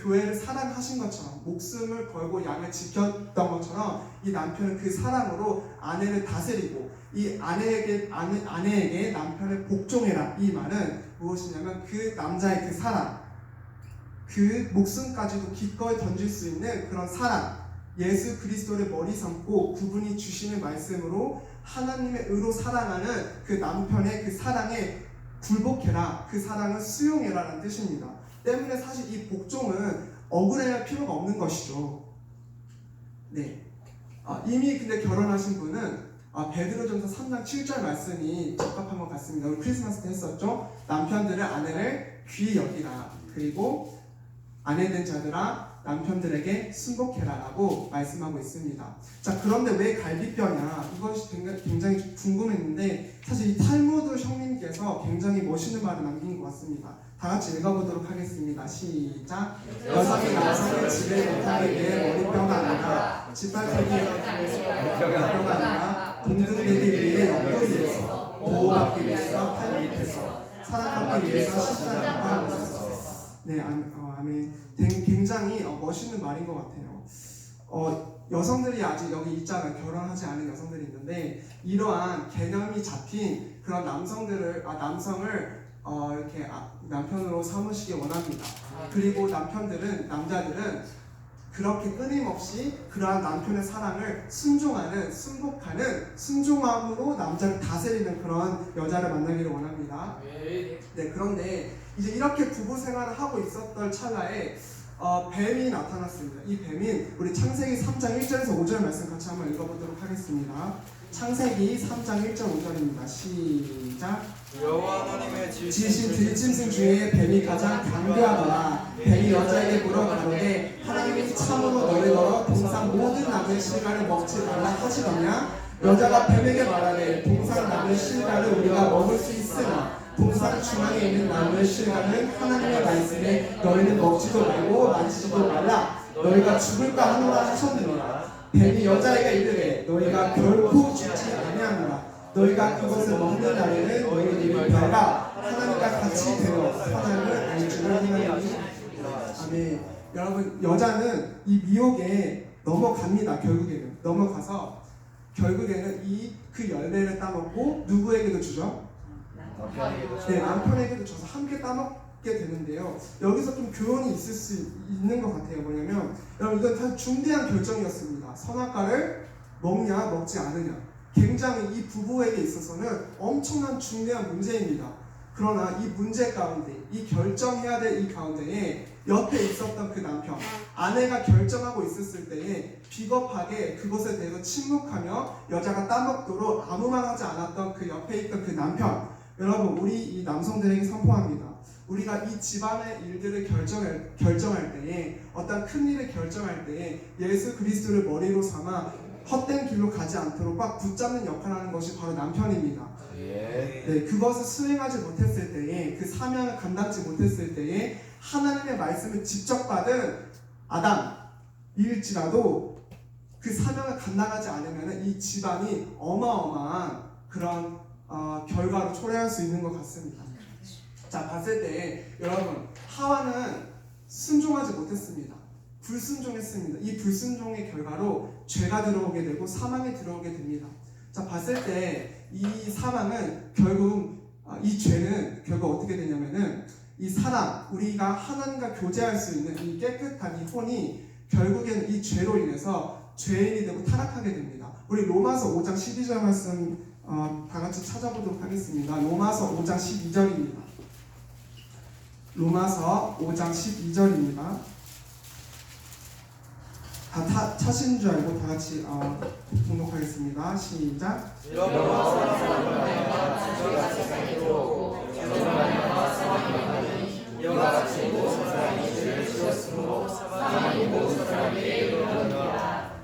교회를 사랑하신 것처럼 목숨을 걸고 양을 지켰던 것처럼 이 남편은 그 사랑으로 아내를 다스리고 이 아내에게 남편을 복종해라. 이 말은 무엇이냐면 그 남자의 그 사랑, 그 목숨까지도 기꺼이 던질 수 있는 그런 사랑, 예수 그리스도를 머리 삼고 그분이 주시는 말씀으로 하나님의 의로 사랑하는 그 남편의 그 사랑에 굴복해라. 그 사랑을 수용해라 라는 뜻입니다. 때문에 사실 이 복종은 억울해할 필요가 없는 것이죠. 네. 이미 근데 결혼하신 분은 베드로전서 3장 7절 말씀이 적합한 것 같습니다. 우리 크리스마스 때 했었죠. 남편들은 아내를 귀히 여기라. 그리고 아내된 자들아 남편들에게 순복해라 라고 말씀하고 있습니다. 자, 그런데 왜 갈비뼈냐, 이것이 굉장히 궁금했는데 사실 이 탈무드 형님께서 굉장히 멋있는 말을 남긴 것 같습니다. 다 같이 읽어보도록 하겠습니다. 시작. 여성이 남성을 지배 못하기 위해 머리뼈가 아니라 짓밟히기 머리뼈가 아니라 동등되기 위해 옆구리에서 보호받기 위해서 팔 밑에서 사랑받기 위해서 십자가를 하셨어. 네, 아멘. 굉장히 멋있는 말인 것 같아요. 여성들이 아직 여기 있잖아요. 결혼하지 않은 여성들이 있는데 이러한 개념이 잡힌 그런 남성을 이렇게 남편으로 삼으시기 원합니다. 그리고 남자들은 그렇게 끊임없이 그러한 남편의 사랑을 순종함으로 남자를 다스리는 그런 여자를 만나기를 원합니다. 네, 그런데 이제 이렇게 부부 생활을 하고 있었던 찰나에 뱀이 나타났습니다. 이 뱀인 우리 창세기 3장 1절에서 5절 말씀 같이 한번 읽어보도록 하겠습니다. 창세기 3장 1절 5절입니다. 시작. 여호와 하나님의 지으신 들짐승 중에 뱀이 가장 강교하더라. 뱀이 여자에게 물어 가로되 하나님이 참으로 너를 걸어 동산 모든 나무의 실과를 먹지 말라 하시더냐. 여자가 뱀에게 말하되 동산 나무의 실과를 우리가 먹을 수 있으나 동산 중앙에 있는 나무의 실과는 하나님의 말씀에 너희는 먹지도 말고 만지지도 말라. 너희가 죽을까 하노라 하셨느니라. 뱀이 여자에게 이르되 너희가 결코 죽지 아니하노라. 너희가 그것을 먹는 날에는 너희의 입을 열라. 하나님과 같이 되어 선악을 알 줄을 하나님이. 아멘. 여러분, 여자는 이 미혹에 넘어갑니다. 결국에는 그 열매를 따먹고 누구에게도 주죠? 네, 남편에게도 줘서 함께 따먹게 되는데요. 여기서 좀 교훈이 있을 수 있는 것 같아요. 뭐냐면 여러분, 이건 참 중대한 결정이었습니다. 선악과를 먹냐 먹지 않으냐. 굉장히 이 부부에게 있어서는 엄청난 중대한 문제입니다. 그러나 이 문제 가운데, 이 결정해야 될 이 가운데에 옆에 있었던 그 남편, 아내가 결정하고 있었을 때에 비겁하게 그것에 대해서 침묵하며 여자가 따먹도록 아무 말 하지 않았던 그 옆에 있던 그 남편, 여러분, 우리 이 남성들에게 선포합니다. 우리가 이 집안의 일들을 결정할 때에, 어떤 큰 일을 결정할 때에 예수 그리스도를 머리로 삼아 헛된 길로 가지 않도록 꽉 붙잡는 역할을 하는 것이 바로 남편입니다. 네, 그것을 수행하지 못했을 때에, 그 사명을 감당치 못했을 때에 하나님의 말씀을 직접 받은 아담일지라도 그 사명을 감당하지 않으면 이 집안이 어마어마한 그런 결과로 초래할 수 있는 것 같습니다. 자, 봤을 때 여러분, 하와는 순종하지 못했습니다. 불순종했습니다. 이 불순종의 결과로 죄가 들어오게 되고 사망에 들어오게 됩니다. 자, 봤을 때 이 사망은 이 죄는 결국 어떻게 되냐면은 이 사랑, 우리가 하나님과 교제할 수 있는 이 깨끗한 이 혼이 결국에는 이 죄로 인해서 죄인이 되고 타락하게 됩니다. 우리 로마서 5장 12절 말씀 다 같이 찾아보도록 하겠습니다. 로마서 5장 12절입니다. 로마서 5장 12절입니다. 다 차신 줄 알고 다 같이 등록하겠습니다. 시작.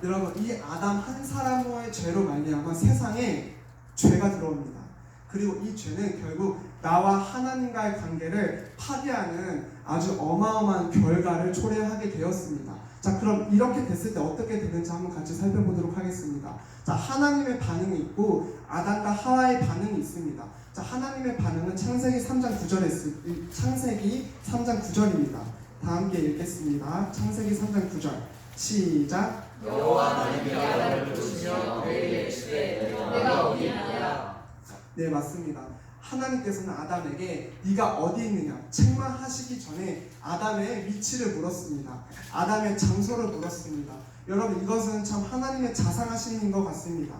여러분, 이 아담 한 사람의 죄로 말미암아 세상에 죄가 들어옵니다. 그리고 이 죄는 결국 나와 하나님과의 관계를 파괴하는 아주 어마어마한 결과를 초래하게 되었습니다. 자, 그럼 이렇게 됐을 때 어떻게 되는지 한번 같이 살펴보도록 하겠습니다. 자, 하나님의 반응이 있고 아담과 하와의 반응이 있습니다. 자, 하나님의 반응은 창세기 3장 9절입니다. 다 함께 읽겠습니다. 창세기 3장 9절. 시작. 여호와 하나님이 아담을 부르시며 그에게 이르시되 내가 어디 있느냐. 네, 맞습니다. 하나님께서는 아담에게 네가 어디 있느냐 책망하시기 전에 아담의 위치를 물었습니다. 아담의 장소를 물었습니다. 여러분, 이것은 참 하나님의 자상하심인 것 같습니다.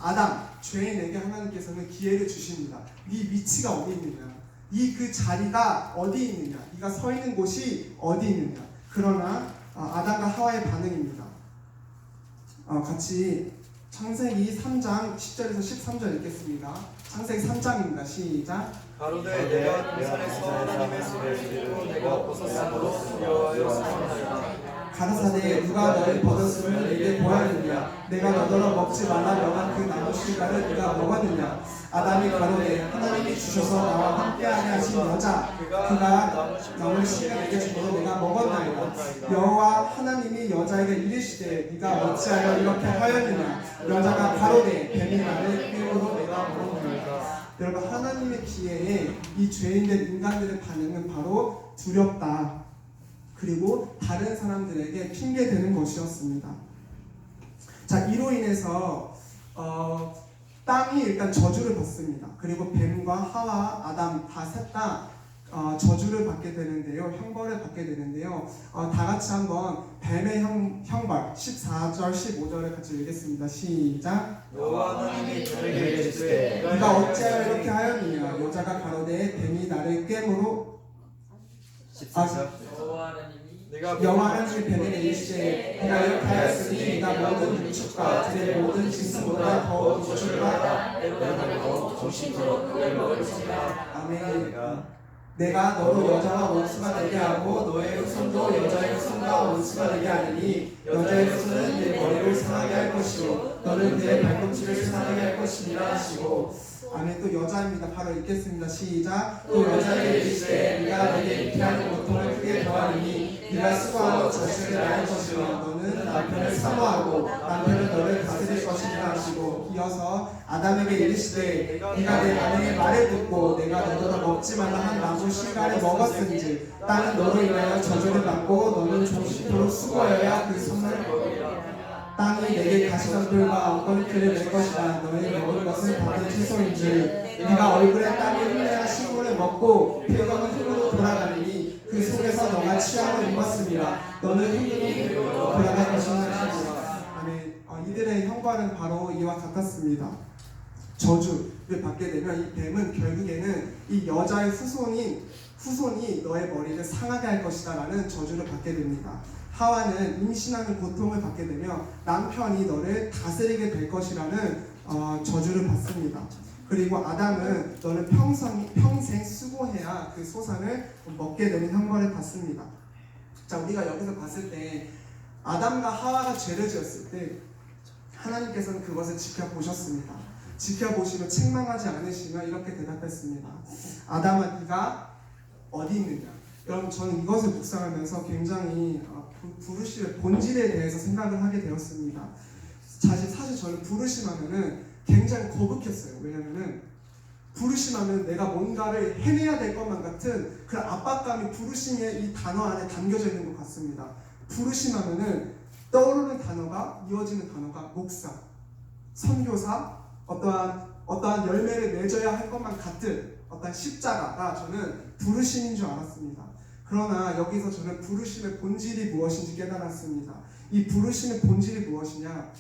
아담, 죄인에게 하나님께서는 기회를 주십니다. 네 위치가 어디 있느냐, 네 그 자리가 어디 있느냐, 네가 서 있는 곳이 어디 있느냐. 그러나 아담과 하와의 반응입니다. 같이 창세기 3장 10절에서 13절 읽겠습니다. 창세기 3장입니다. 시작. 가로되 내가 동산에서 하나님의 손을 들고 내가 벗었으므로 두려워하여 사망하였다. 가라사대 누가 너의 벗었음을 내게 보았느냐. 내가 너더러 먹지 말라 명한 그 나무 실과를 네가 먹었느냐. 아담이 가로되 하나님이 주셔서 나와 함께하게 하신 여자 그가 나무 실과 내게 주고도 내가 먹었나이다. 여호와 하나님이 여자에게 이르시되 네가 어찌하여 이렇게 하였느냐. 여자가 가로되 뱀이 나를 깨우로 내가 먹었나이다. 여러분 하나님의 기회에 이 죄인된 인간들의 반응은 바로 두렵다. 그리고 다른 사람들에게 핑계대는 것이었습니다. 자, 이로 인해서 땅이 일단 저주를 받습니다. 그리고 뱀과 하와, 아담 다 셋 다 저주를 받게 되는데요. 형벌을 받게 되는데요. 다 같이 한번 뱀의 형벌 14절 15절을 같이 읽겠습니다. 시작. 여호와 하나님이 그에게 이르시되 네가 어찌하여 이렇게 하였느냐. 여자가 가로되 뱀이 나를 깨므로 14절 여호와 하나님이 뱀에게 이르시되 네가 이렇게 하였으니 네가 모든 유축과 들의 모든 짐승보다 더 유축과 조심토록 그걸 먹을 것이다. 아멘. 내가 너로 여자와 원수가 되게 하고 너의 후손도 여자의 후손과 원수가 되게 하리니 여자의 후손은 내 머리를 상하게 할 것이요 너는 내 발꿈치를 상하게 할 것이니라 하시고. 아멘. 또 여자입니다. 바로 읽겠습니다. 시작. 또 여자에게 이르시되 네가 내게 입게 하는 고통을 크게 더하리니 네가 수고하고 자식을 낳을 것이며 너는 남편을 사모하고 남편은 너를 다스릴 것이니라 하시고. 이어서 아담에게 이르시되 네가 내 아내의 말을 듣고 내가 너더러 먹지 말라 한 나무 실과를 먹었은지 땅은 너로 인하여 저주를 받고 너는 종식토록 수고하여야 그 선물을 먹으리라. 땅이 내게 가시덤불과 엉겅퀴를 낼 것이라. 너희 먹을 것은 받은 채소인지 네가 얼굴에 땅이 흘려야 식물을 먹고 폐경은 흙으로 돌아가리니 그 속에서 너가 취함을 입었습니다. 너는 흙으로 돌아갈 것이니라. 아멘. 이들의 형벌은 바로 이와 같았습니다. 저주를 받게 되면 이 뱀은 결국에는 이 여자의 후손이 너의 머리를 상하게 할 것이다 라는 저주를 받게 됩니다. 하와는 임신하는 고통을 받게 되며 남편이 너를 다스리게 될 것이라는 저주를 받습니다. 그리고 아담은 너는 평생 수고해야 그 소산을 먹게 되는 형벌을 받습니다. 자, 우리가 여기서 봤을 때 아담과 하와가 죄를 지었을 때 하나님께서는 그것을 지켜보셨습니다. 지켜보시며 책망하지 않으시며 이렇게 대답했습니다. 아담아, 네가 어디 있느냐? 여러분, 저는 이것을 묵상하면서 굉장히 부르심의 본질에 대해서 생각을 하게 되었습니다. 사실 저는 부르심하면은 굉장히 거북했어요. 왜냐면은 부르심하면 내가 뭔가를 해내야 될 것만 같은 그 압박감이 부르심의 이 단어 안에 담겨져 있는 것 같습니다. 부르심하면은 떠오르는 단어가, 이어지는 단어가 목사, 선교사, 어떠한 열매를 맺어야 할 것만 같은 어떤 십자가가 저는 부르심인 줄 알았습니다. 그러나 여기서 저는 부르심의 본질이 무엇인지 깨달았습니다. 이 부르심의 본질이 무엇이냐?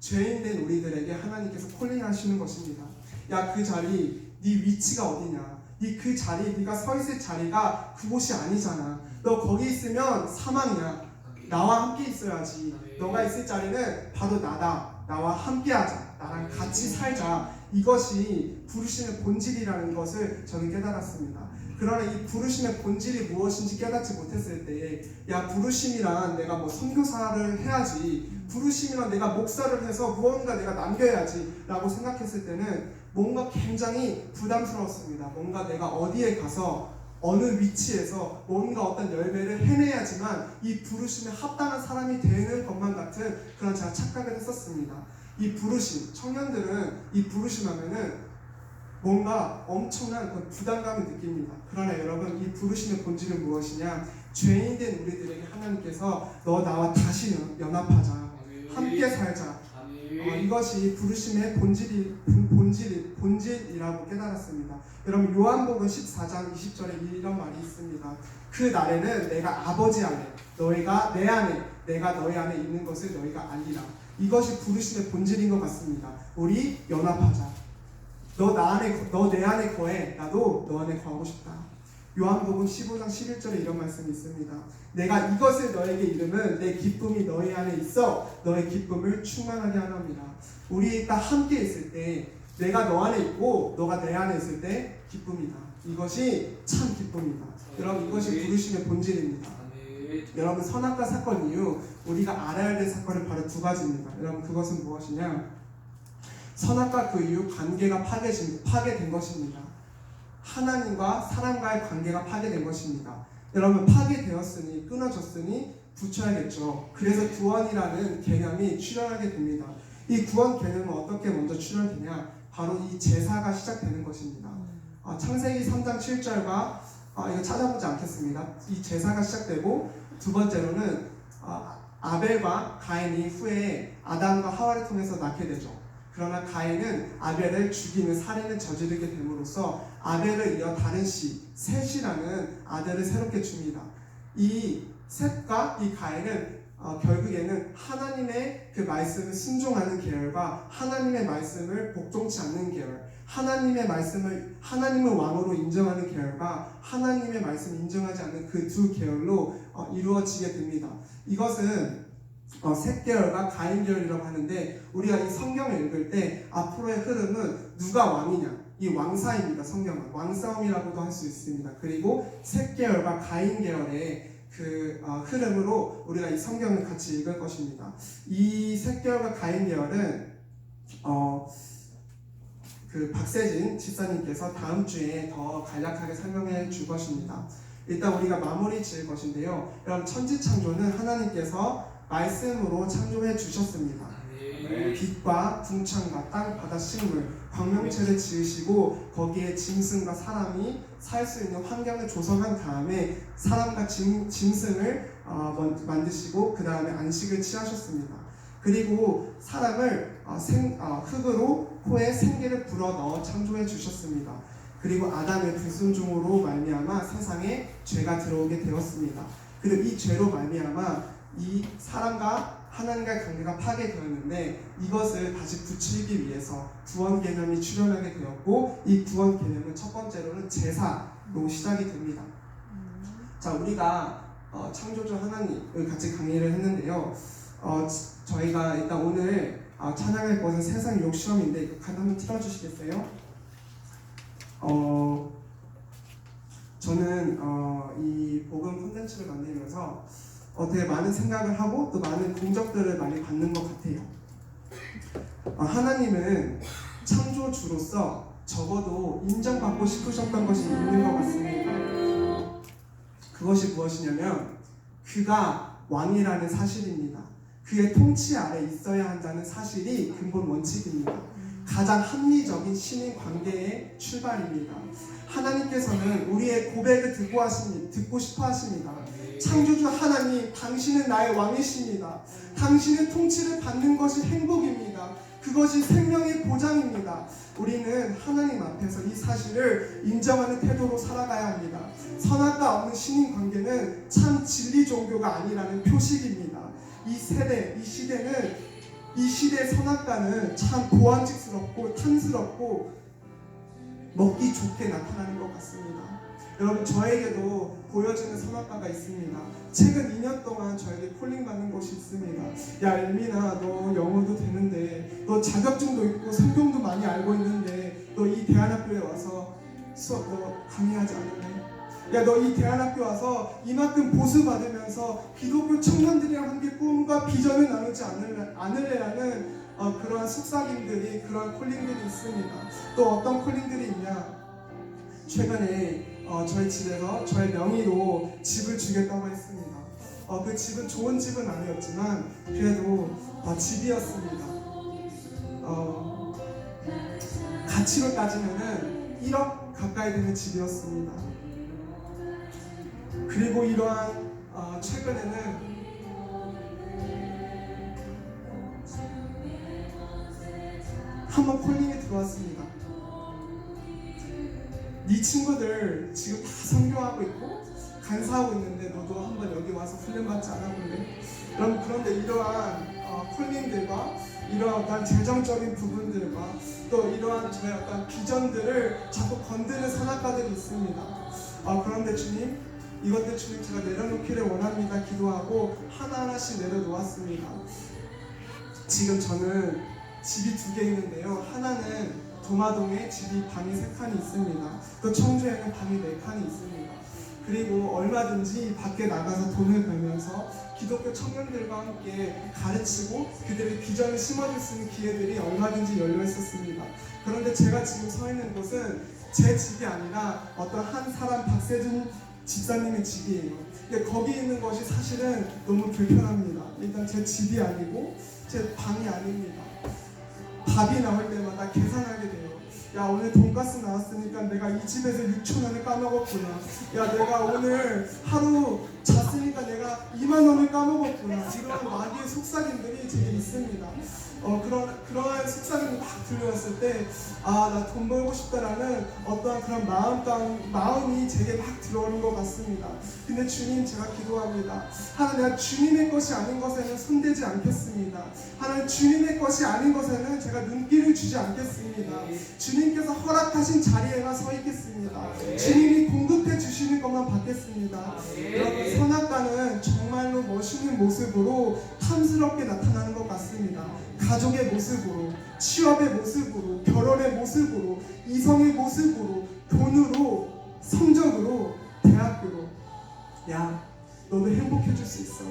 죄인된 우리들에게 하나님께서 콜링하시는 것입니다. 야, 그 자리, 네 위치가 어디냐? 그 자리, 네가 서 있을 자리가 그곳이 아니잖아. 너 거기 있으면 사망이야. 나와 함께 있어야지. 너가 있을 자리는 바로 나다. 나와 함께하자. 나랑 같이 살자. 이것이 부르심의 본질이라는 것을 저는 깨달았습니다. 그러나 이 부르심의 본질이 무엇인지 깨닫지 못했을 때, 야, 부르심이란 내가 뭐 선교사를 해야지, 부르심이란 내가 목사를 해서 무언가 내가 남겨야지 라고 생각했을 때는 뭔가 굉장히 부담스러웠습니다. 뭔가 내가 어디에 가서 어느 위치에서 뭔가 어떤 열매를 해내야지만 이 부르심에 합당한 사람이 되는 것만 같은 그런 제가 착각을 했었습니다. 이 부르심, 청년들은 이 부르심 하면은 뭔가 엄청난 그 부담감을 느낍니다. 그러나 여러분, 이 부르심의 본질은 무엇이냐? 죄인된 우리들에게 하나님께서 너 나와 다시 연합하자, 함께 살자. 이것이 부르심의 본질이라고 깨달았습니다. 여러분, 요한복음 14장 20절에 이런 말이 있습니다. 그 날에는 내가 아버지 안에, 너희가 내 안에, 내가 너희 안에 있는 것을 너희가 알리라. 이것이 부르심의 본질인 것 같습니다. 우리 연합하자. 너 내 안에 거해. 나도 너 안에 거하고 싶다. 요한복음 15장 11절에 이런 말씀이 있습니다. 내가 이것을 너에게 이르면 내 기쁨이 너희 안에 있어 너의 기쁨을 충만하게 하렵니다. 우리 딱 함께 있을 때, 내가 너 안에 있고 너가 내 안에 있을 때 기쁨이다. 이것이 참 기쁨이다. 여러분, 이것이 부르심의 본질입니다. 여러분, 선악과 사건 이후 우리가 알아야 될 사건은 바로 두 가지입니다. 여러분, 그것은 무엇이냐? 선악과 그 이후 관계가 파괴된 것입니다. 하나님과 사람과의 관계가 파괴된 것입니다. 여러분, 파괴되었으니, 끊어졌으니 붙여야겠죠. 그래서 구원이라는 개념이 출현하게 됩니다. 이 구원 개념은 어떻게 먼저 출현되냐? 바로 이 제사가 시작되는 것입니다. 창세기 3장 7절과 이거 찾아보지 않겠습니다. 이 제사가 시작되고 두 번째로는 아벨과 가인이 후에 아담과 하와를 통해서 낳게 되죠. 그러나 가인은 아벨을 죽이는 살인을 저지르게 됨으로써 아벨을 이어 다른 씨 셋이라는 아들을 새롭게 줍니다. 이 셋과 이 가인은 결국에는 하나님의 그 말씀을 순종하는 계열과 하나님의 말씀을 복종치 않는 계열, 하나님의 말씀을 하나님을 왕으로 인정하는 계열과 하나님의 말씀을 인정하지 않는 그 두 계열로 이루어지게 됩니다. 이것은 셋 계열과 가인 계열이라고 하는데, 우리가 이 성경을 읽을 때 앞으로의 흐름은 누가 왕이냐, 이 왕사입니다. 성경은 왕싸움이라고도 할 수 있습니다. 그리고 셋 계열과 가인 계열의 그 흐름으로 우리가 이 성경을 같이 읽을 것입니다. 이 셋 계열과 가인 계열은 그 박세진 집사님께서 다음 주에 더 간략하게 설명해 줄 것입니다. 일단 우리가 마무리 지을 것인데요. 여러분, 천지창조는 하나님께서 말씀으로 창조해 주셨습니다. 빛과 궁창과 땅, 바다, 식물, 광명체를 지으시고 거기에 짐승과 사람이 살 수 있는 환경을 조성한 다음에 사람과 짐승을 만드시고 그 다음에 안식을 취하셨습니다. 그리고 사람을 흙으로 코에 생기를 불어넣어 창조해 주셨습니다. 그리고 아담의 불순종으로 말미암아 세상에 죄가 들어오게 되었습니다. 그리고 이 죄로 말미암아 이 사람과 하나님과의 관계가 파괴되었는데, 이것을 다시 붙이기 위해서 구원 개념이 출현하게 되었고, 이 구원 개념은 첫 번째로는 제사로 시작이 됩니다. 자, 우리가 창조주 하나님을 같이 강의를 했는데요. 저희가 일단 오늘 찬양할 것은 세상 욕시험인데, 이거 한번 틀어주시겠어요? 저는 이 복음 콘텐츠를 만들면서 되게 많은 생각을 하고 또 많은 공적들을 많이 받는 것 같아요. 하나님은 창조주로서 적어도 인정받고 싶으셨던 것이 있는 것 같습니다. 그것이 무엇이냐면 그가 왕이라는 사실입니다. 그의 통치 아래 있어야 한다는 사실이 근본 원칙입니다. 가장 합리적인 신인 관계의 출발입니다. 하나님께서는 우리의 고백을 듣고 싶어 하십니다. 창조주 하나님, 당신은 나의 왕이십니다. 당신의 통치를 받는 것이 행복입니다. 그것이 생명의 보장입니다. 우리는 하나님 앞에서 이 사실을 인정하는 태도로 살아가야 합니다. 선악과 없는 신인 관계는 참 진리 종교가 아니라는 표식입니다. 이 시대의 선악과는 참 보안직스럽고 탐스럽고 먹기 좋게 나타나는 것 같습니다. 여러분, 저에게도 보여지는 선악과가 있습니다. 최근 2년 동안 저에게 콜링받는 것이 있습니다. 야, 엘미나, 너 영어도 되는데, 너 자격증도 있고 성경도 많이 알고 있는데, 너 이 대안학교에 와서 수업 너 강의하지 않을래? 야, 너 이 대안학교 와서 이만큼 보수 받으면서 기독교 청년들이랑 함께 꿈과 비전을 나누지 않을래라는 그러한 속삭임들이, 그러한 콜링들이 있습니다. 또 어떤 콜링들이 있냐? 최근에 저희 집에서 저의 명의로 집을 주겠다고 했습니다. 그 집은 좋은 집은 아니었지만 그래도 집이었습니다. 가치로 따지면은 1억 가까이 되는 집이었습니다. 그리고 이러한 최근에는 한번 콜링이 들어왔습니다. 네 친구들 지금 다 선교하고 있고 간사하고 있는데 너도 한번 여기 와서 훈련받지 않아볼래? 여러분, 그런데 이러한 콜링들과 이러한 어떤 재정적인 부분들과 또 이러한 저의 어떤 비전들을 자꾸 건드는 선악과들이 있습니다. 그런데 주님, 이것들 주님 제가 내려놓기를 원합니다. 기도하고 하나하나씩 내려놓았습니다. 지금 저는 집이 2개 있는데요. 하나는 도마동에 집이 방이 3칸이 있습니다. 또 청주에는 방이 4칸이 있습니다. 그리고 얼마든지 밖에 나가서 돈을 벌면서 기독교 청년들과 함께 가르치고 그들의 비전을 심어줄 수 있는 기회들이 얼마든지 열려 있었습니다. 그런데 제가 지금 서 있는 곳은 제 집이 아니라 어떤 한 사람, 박세준 집사님의 집이에요. 근데 거기 있는 것이 사실은 너무 불편합니다. 일단 제 집이 아니고 제 방이 아닙니다. 밥이 나올 때마다 계산하게 돼요. 야 오늘 돈가스 나왔으니까 내가 이 집에서 6천 원을 까먹었구나. 야 내가 오늘 하루 잤으니까 내가 2만 원을 까먹었구나. 이런 마귀의 속삭임들이 제게 있습니다. 그러한 속삭임이 막 들려왔을 때 아 나 돈 벌고 싶다라는 어떠한 그런 마음이 제게 막 들어오는 것 같습니다. 근데 주님 제가 기도합니다. 하나님 내가 주님의 것이 아닌 것에는 손대지 않겠습니다. 하나님 주님의 것이 아닌 것에는 제가 눈길을 주지 않겠습니다. 주님께서 허락하신 자리에만 서 있겠습니다. 주님이 공급해 주시는 것만 받겠습니다. 여러분 선악과는 정말로 멋있는 모습으로 탐스럽게 나타나는 것 같습니다. 가족의 모습으로, 취업의 모습으로, 결혼의 모습으로, 이성의 모습으로, 돈으로, 성적으로, 대학교로. 야, 너도 행복해질 수 있어.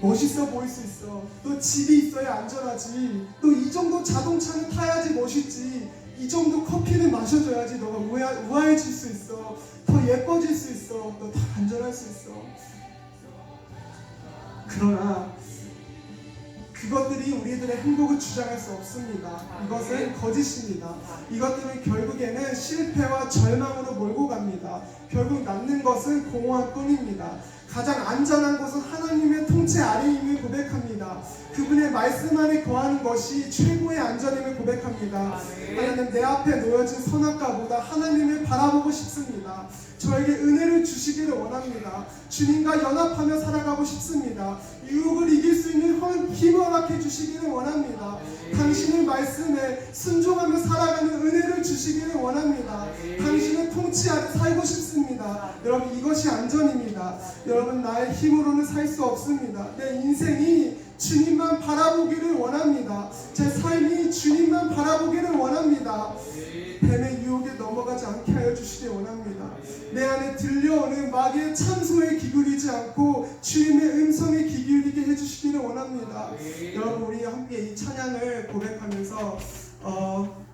멋있어 보일 수 있어. 또 집이 있어야 안전하지. 또 이 정도 자동차는 타야지 멋있지. 이 정도 커피는 마셔줘야지 너가 우아해질 수 있어. 더 예뻐질 수 있어. 너 더 안전할 수 있어. 그러나 그것들이 우리들의 행복을 주장할 수 없습니다. 이것은 거짓입니다. 이것들은 결국에는 실패와 절망으로 몰고 갑니다. 결국 남는 것은 공허한 뿐입니다. 가장 안전한 곳은 하나님의 통치 아래임을 고백합니다. 그분의 말씀 안에 거하는 것이 최고의 안전임을 고백합니다. 하나님 내 앞에 놓여진 선악과보다 하나님을 바라보고 싶습니다. 저에게 은혜를 주시기를 원합니다. 주님과 연합하며 살아가고 싶습니다. 유혹을 이길 수 있는 힘을 허락해 주시기를 원합니다. 당신의 말씀에 순종하며 살아가는 은혜를 주시기를 원합니다. 당신의 통치 아래 살고 싶습니다. 여러분 이것이 안전입니다. 여러분 나의 힘으로는 살 수 없습니다. 내 인생이 주님만 바라보기를 원합니다. 제 삶이 주님만 바라보기를 원합니다. 뱀의 유혹에 넘어가지 않게 하여 주시기 원합니다. 내 안에 들려오는 마귀의 참소에 기울이지 않고 주님의 음성에 기울이게 해주시기를 원합니다. 여러분 우리 함께 이 찬양을 고백하면서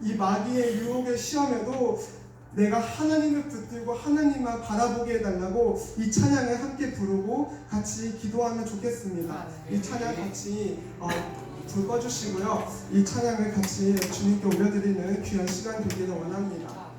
이 마귀의 유혹의 시험에도 내가 하나님을 붙들고 하나님만 바라보게 해달라고 이 찬양을 함께 부르고 같이 기도하면 좋겠습니다. 이 찬양 같이 불 꺼주시고요. 이 찬양을 같이 주님께 올려드리는 귀한 시간 되기를 원합니다.